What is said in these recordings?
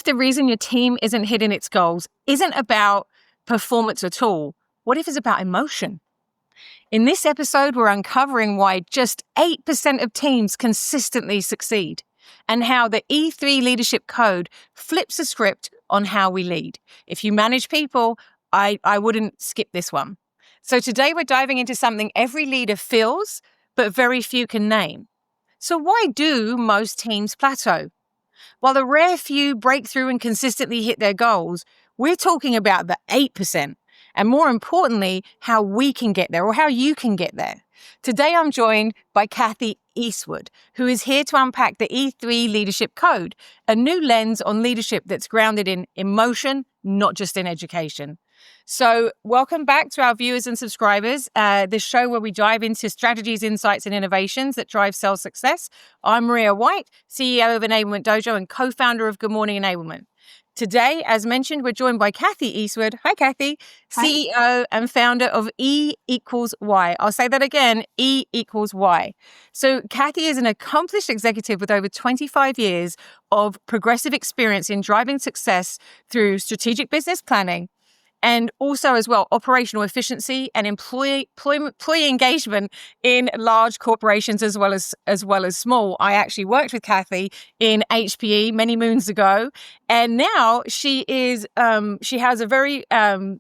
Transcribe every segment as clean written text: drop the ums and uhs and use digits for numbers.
if the reason your team isn't hitting its goals isn't about performance at all? What if it's about emotion? In this episode, we're uncovering why just 8% of teams consistently succeed and how the E3 leadership code flips the script on how we lead. If you manage people, I wouldn't skip this one. So today we're diving into something every leader feels, but very few can name. So why do most teams plateau? While the rare few break through and consistently hit their goals, we're talking about the 8%. And more importantly, how we can get there or how you can get there. Today, I'm joined by Kathy Eastwood, who is here to unpack the E3 leadership code, a new lens on leadership that's grounded in emotion, not just in education. So welcome back to our viewers and subscribers, this show where we dive into strategies, insights, and innovations that drive sales success. I'm Maria White, CEO of Enablement Dojo and co-founder of Good Morning Enablement. Today, as mentioned, we're joined by Kathy Eastwood. Hi, Kathy. Hi. CEO and founder of E equals Y. I'll say that again, E equals Y. So Kathy is an accomplished executive with over 25 years of progressive experience in driving success through strategic business planning, and also as well, operational efficiency and employee engagement in large corporations as well as small. I actually worked with Kathy in HPE many moons ago, and now she has a very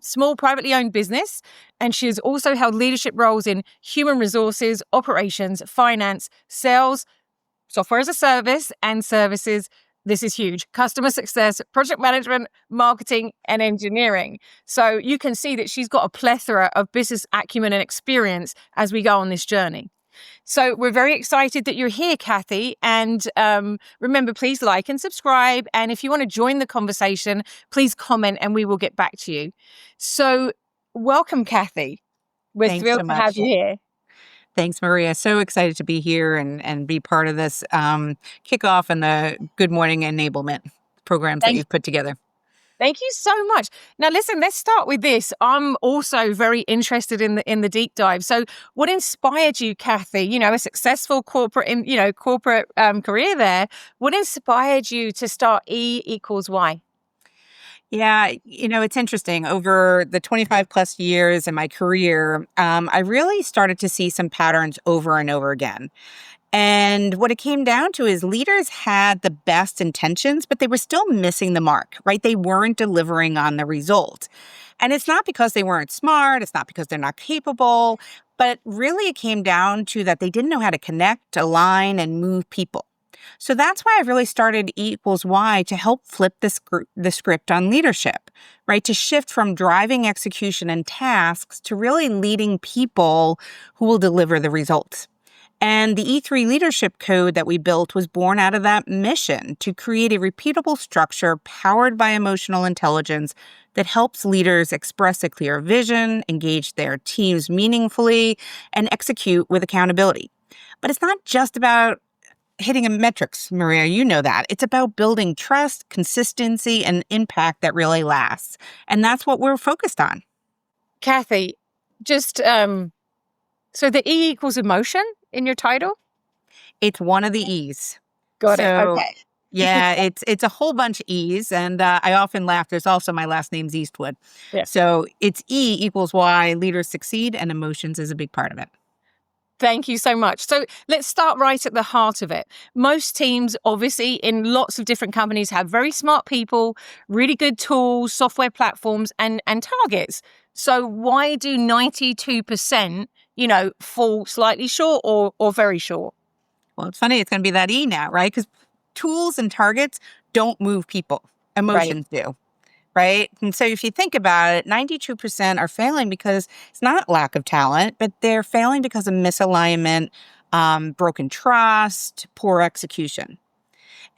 small privately owned business, and she has also held leadership roles in human resources, operations, finance, sales, software as a service, and services. This is huge. Customer success, project management, marketing, and engineering. So you can see that she's got a plethora of business acumen and experience as we go on this journey. So we're very excited that you're here, Kathy. And remember, please like and subscribe. And if you want to join the conversation, please comment and we will get back to you. So welcome, Kathy. We're thrilled to have you here. Thanks, Maria. So excited to be here and be part of this kickoff and the Good Morning Enablement programs that you've put together. Thank you so much. Now, listen, let's start with this. I'm also very interested in the deep dive. So what inspired you, Kathy? You know, a successful corporate career there. What inspired you to start E equals Y? Yeah, it's interesting. Over the 25 plus years in my career, I really started to see some patterns over and over again. And what it came down to is leaders had the best intentions, but they were still missing the mark, right? They weren't delivering on the result. And it's not because they weren't smart. It's not because they're not capable, but really it came down to that they didn't know how to connect, align, and move people. So that's why I really started E equals Y to help flip the script on leadership, right? To shift from driving execution and tasks to really leading people who will deliver the results. And the E3 leadership code that we built was born out of that mission to create a repeatable structure powered by emotional intelligence that helps leaders express a clear vision, engage their teams meaningfully, and execute with accountability. But it's not just about hitting metrics, Maria, you know that. It's about building trust, consistency, and impact that really lasts. And that's what we're focused on. Kathy, just so the E equals emotion in your title? It's one of the E's. Got it. Okay. Yeah, it's a whole bunch of E's. And I often laugh. There's also my last name's Eastwood. Yeah. So it's E equals Y, leaders succeed, and emotions is a big part of it. Thank you so much. So let's start right at the heart of it. Most teams, obviously, in lots of different companies have very smart people, really good tools, software platforms, and targets. So why do 92%, fall slightly short or very short? Well, it's funny. It's going to be that E now, right? Because tools and targets don't move people. Emotions do. Right? And so if you think about it, 92% are failing because it's not lack of talent, but they're failing because of misalignment, broken trust, poor execution.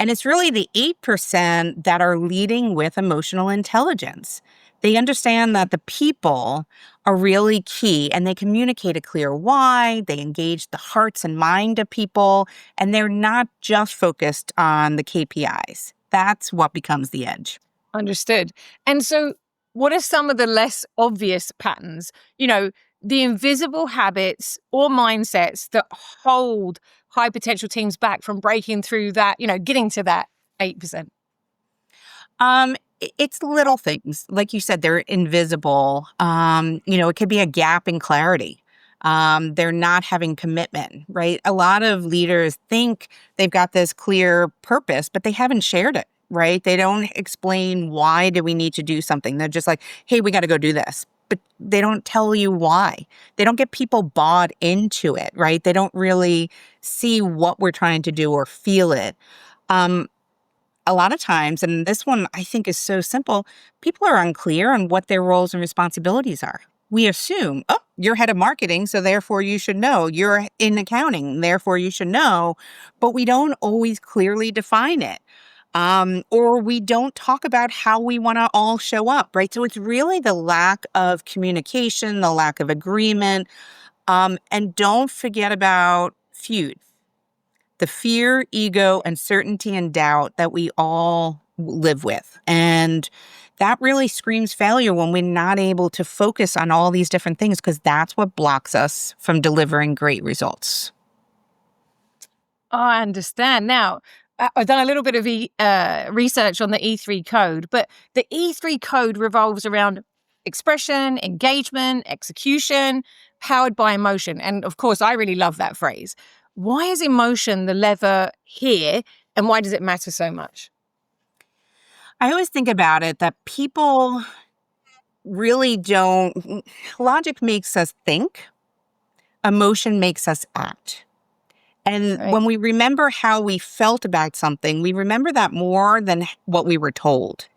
And it's really the 8% that are leading with emotional intelligence. They understand that the people are really key and they communicate a clear why, they engage the hearts and mind of people, and they're not just focused on the KPIs. That's what becomes the edge. Understood. And so what are some of the less obvious patterns, the invisible habits or mindsets that hold high potential teams back from breaking through that, getting to that 8%? It's little things. Like you said, they're invisible. It could be a gap in clarity. They're not having commitment, right? A lot of leaders think they've got this clear purpose, but they haven't shared it, right? They don't explain why do we need to do something. They're just like, hey, we got to go do this. But they don't tell you why. They don't get people bought into it, right? They don't really see what we're trying to do or feel it. Um, a lot of times, and this one I think is so simple, people are unclear on what their roles and responsibilities are. We assume, oh, you're head of marketing, so therefore you should know. You're in accounting, therefore you should know. But we don't always clearly define it. Or we don't talk about how we want to all show up, right? So it's really the lack of communication, the lack of agreement. And don't forget about feud. The fear, ego, uncertainty, and doubt that we all live with. And that really screams failure when we're not able to focus on all these different things, because that's what blocks us from delivering great results. Oh, I understand. Now, I've done a little bit of research on the E3 code, but the E3 code revolves around expression, engagement, execution, powered by emotion. And of course, I really love that phrase. Why is emotion the lever here, and why does it matter so much? I always think about it that people really don't. Logic makes us think, emotion makes us act. And Right. when we remember how we felt about something, we remember that more than what we were told.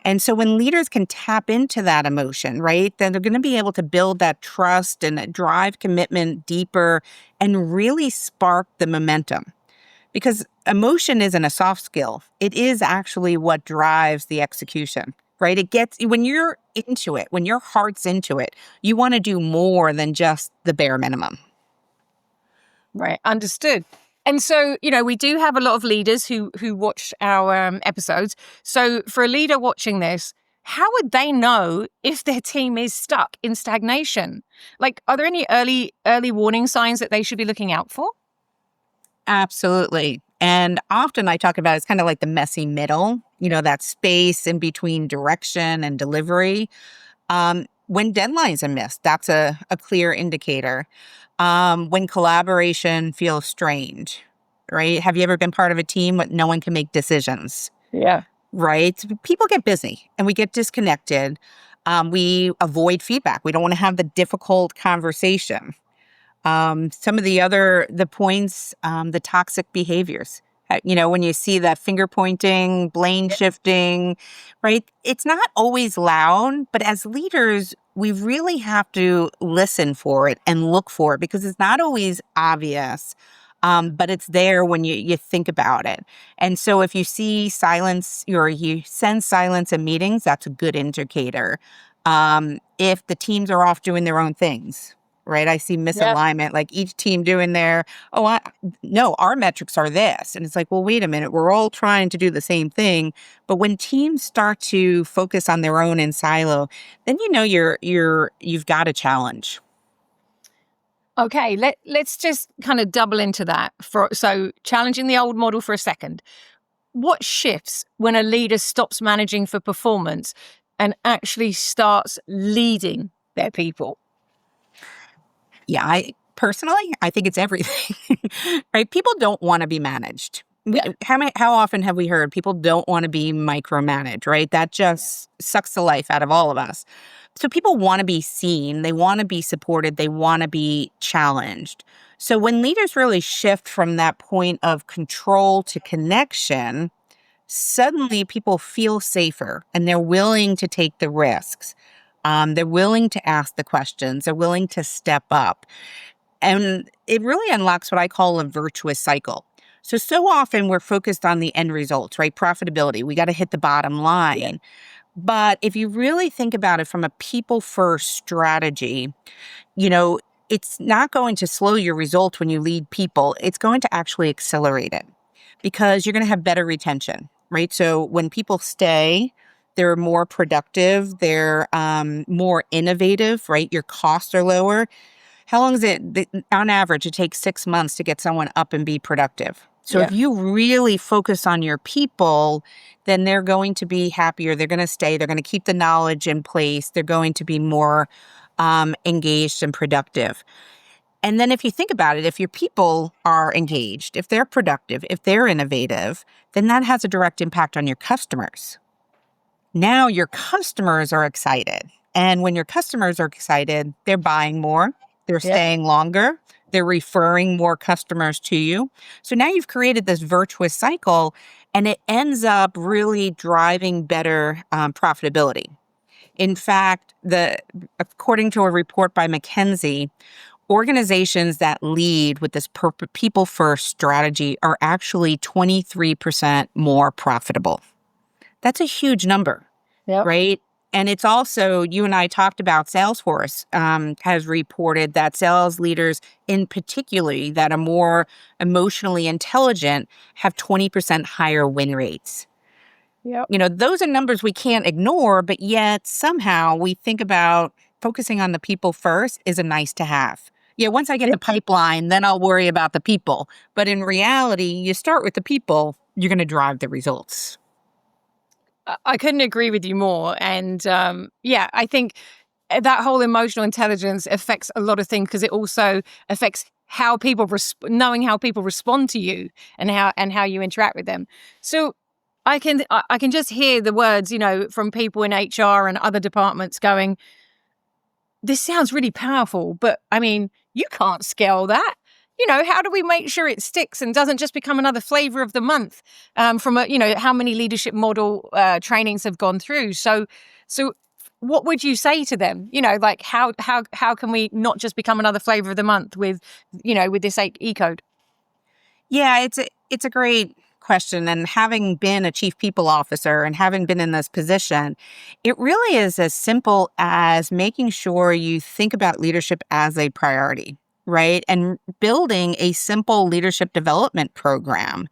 And so when leaders can tap into that emotion, right, then they're going to be able to build that trust and drive commitment deeper and really spark the momentum. Because emotion isn't a soft skill. It is actually what drives the execution, right? When you're into it, when your heart's into it, you want to do more than just the bare minimum. Right. Understood. And so, we do have a lot of leaders who watch our episodes. So for a leader watching this, how would they know if their team is stuck in stagnation? Like, are there any early warning signs that they should be looking out for? Absolutely. And often I talk about it's kind of like the messy middle, that space in between direction and delivery. When deadlines are missed, that's a clear indicator. When collaboration feels strained, right? Have you ever been part of a team where no one can make decisions, Yeah. right? People get busy and we get disconnected. We avoid feedback. We don't want to have the difficult conversation. Some of the points, the toxic behaviors. When you see that finger pointing, blame shifting, right? It's not always loud, but as leaders, we really have to listen for it and look for it because it's not always obvious, but it's there when you think about it. And so if you see silence or you sense silence in meetings, that's a good indicator. If the teams are off doing their own things, right? I see Yeah. misalignment, like each team doing no, our metrics are this. And it's like, well, wait a minute, we're all trying to do the same thing. But when teams start to focus on their own in silo, then you've got a challenge. Okay, let's just kind of double into that. So challenging the old model for a second. What shifts when a leader stops managing for performance and actually starts leading their people? Yeah, I think it's everything, right? People don't want to be managed. Yeah. How often have we heard people don't want to be micromanaged, right? That just sucks the life out of all of us. So people want to be seen, they want to be supported, they want to be challenged. So when leaders really shift from that point of control to connection, suddenly people feel safer and they're willing to take the risks. They're willing to ask the questions, they're willing to step up. And it really unlocks what I call a virtuous cycle. So often we're focused on the end results, right? Profitability. We got to hit the bottom line. Yeah. But if you really think about it from a people first strategy, it's not going to slow your results when you lead people. It's going to actually accelerate it because you're going to have better retention, right? So when people stay, they're more productive, they're more innovative, right? Your costs are lower. How long is it? On average, it takes 6 months to get someone up and be productive. So if you really focus on your people, then they're going to be happier. They're going to stay. They're going to keep the knowledge in place. They're going to be more engaged and productive. And then if you think about it, if your people are engaged, if they're productive, if they're innovative, then that has a direct impact on your customers. Now your customers are excited. And when your customers are excited, they're buying more, they're staying longer, they're referring more customers to you. So now you've created this virtuous cycle, and it ends up really driving better profitability. In fact, according to a report by McKinsey, organizations that lead with this people-first strategy are actually 23% more profitable. That's a huge number, right? And it's also, you and I talked about Salesforce has reported that sales leaders in particular that are more emotionally intelligent have 20% higher win rates. Those are numbers we can't ignore, but yet somehow we think about focusing on the people first is a nice to have. Yeah, once I get the pipeline, then I'll worry about the people. But in reality, you start with the people, you're going to drive the results. I couldn't agree with you more. And I think that whole emotional intelligence affects a lot of things because it also affects how people knowing how people respond to you and how you interact with them. So I can just hear the words, from people in HR and other departments going, this sounds really powerful, but I mean, you can't scale that. How do we make sure it sticks and doesn't just become another flavor of the month from how many leadership model trainings have gone through? So what would you say to them? Like how can we not just become another flavor of the month with this E-code? Yeah, it's a great question. And having been a chief people officer and having been in this position, it really is as simple as making sure you think about leadership as a priority, right? And building a simple leadership development program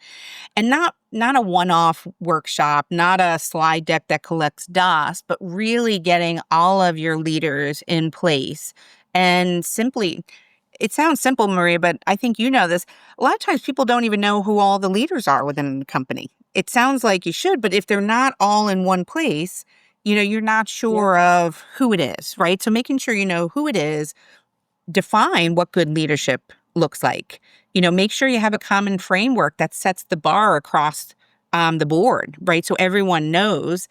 and not a one-off workshop, not a slide deck that collects dust, but really getting all of your leaders in place and simply. It sounds simple, Maria, but I think you know this. A lot of times people don't even know who all the leaders are within the company. It sounds like you should, but if they're not all in one place, you're not sure of who it is, right? So making sure you know who it is, define what good leadership looks like. Make sure you have a common framework that sets the bar across the board, right? So everyone knows.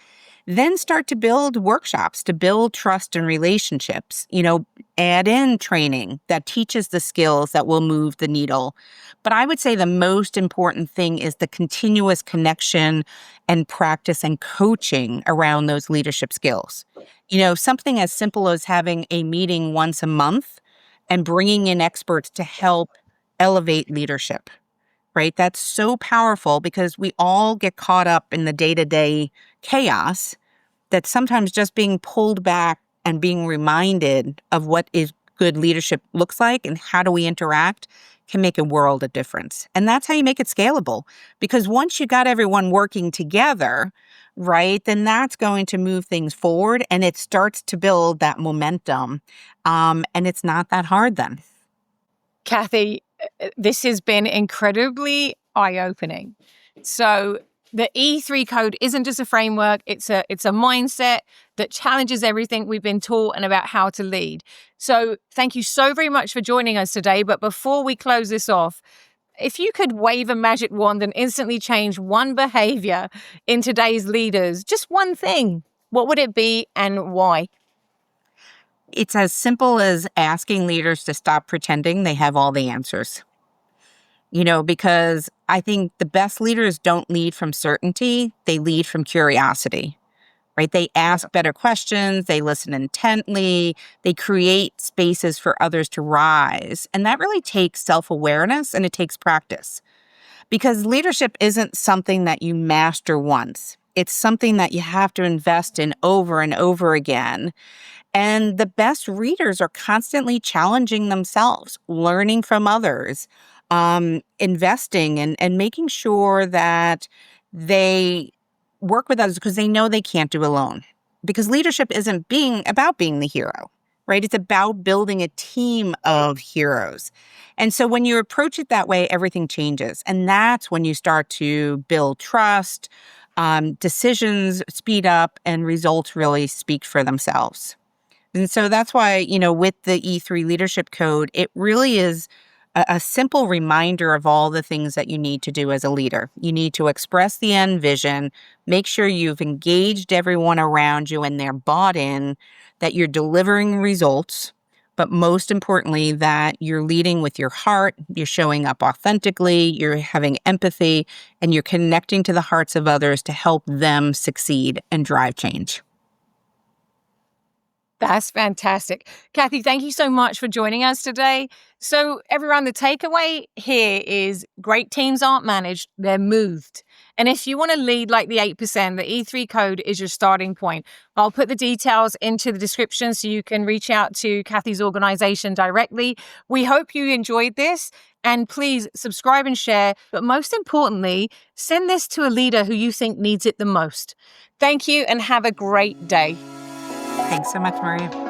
Then start to build workshops to build trust and relationships. Add in training that teaches the skills that will move the needle. But I would say the most important thing is the continuous connection and practice and coaching around those leadership skills. Something as simple as having a meeting once a month and bringing in experts to help elevate leadership, right? That's so powerful because we all get caught up in the day-to-day chaos that sometimes just being pulled back and being reminded of what is good leadership looks like and how do we interact can make a world of difference. And that's how you make it scalable. Because once you got everyone working together, right, then that's going to move things forward and it starts to build that momentum. And it's not that hard then. Kathy, this has been incredibly eye-opening. So the E3 code isn't just a framework, it's a mindset that challenges everything we've been taught and about how to lead. So thank you so very much for joining us today. But before we close this off, if you could wave a magic wand and instantly change one behavior in today's leaders, just one thing, what would it be and why? It's as simple as asking leaders to stop pretending they have all the answers. Because I think the best leaders don't lead from certainty, they lead from curiosity, right? They ask better questions, they listen intently, they create spaces for others to rise. And that really takes self-awareness and it takes practice. Because leadership isn't something that you master once. It's something that you have to invest in over and over again. And the best readers are constantly challenging themselves, learning from others, investing and making sure that they work with others because they know they can't do alone. Because leadership isn't about being the hero. right? It's about building a team of heroes. And so when you approach it that way, everything changes. And that's when you start to build trust, decisions speed up, and results really speak for themselves. And so that's why, with the E3 Leadership Code, it really is a simple reminder of all the things that you need to do as a leader. You need to express the end vision, make sure you've engaged everyone around you and they're bought in, that you're delivering results, but most importantly, that you're leading with your heart, you're showing up authentically, you're having empathy, and you're connecting to the hearts of others to help them succeed and drive change. That's fantastic. Kathy, thank you so much for joining us today. So, everyone, the takeaway here is great teams aren't managed, they're moved. And if you want to lead like the 8%, the E3 code is your starting point. I'll put the details into the description so you can reach out to Kathy's organization directly. We hope you enjoyed this. And please subscribe and share. But most importantly, send this to a leader who you think needs it the most. Thank you and have a great day. Thanks so much, Maria.